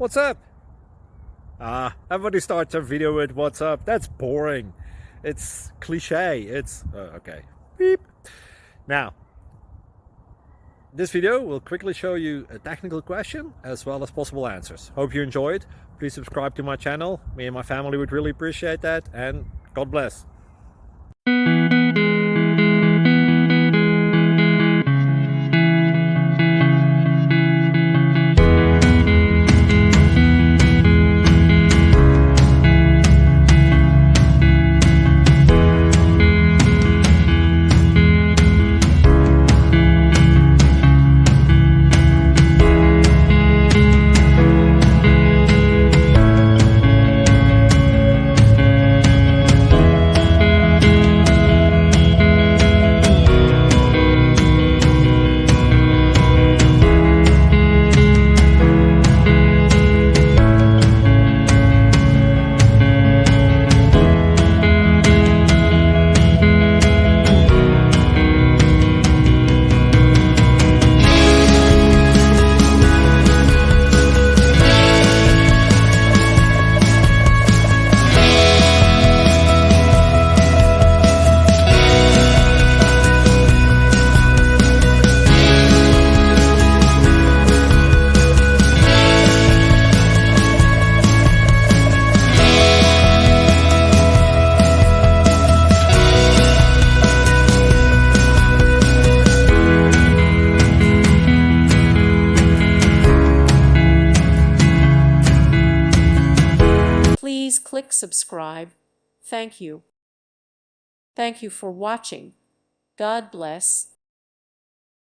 What's up? Everybody starts a video with what's up. That's boring. It's cliche. It's okay. Beep. Now, this video will quickly show you a technical question as well as possible answers. Hope you enjoyed. Please subscribe to my channel. Me and my family would really appreciate that, and God bless. Please click subscribe. Thank you. Thank you for watching. God bless.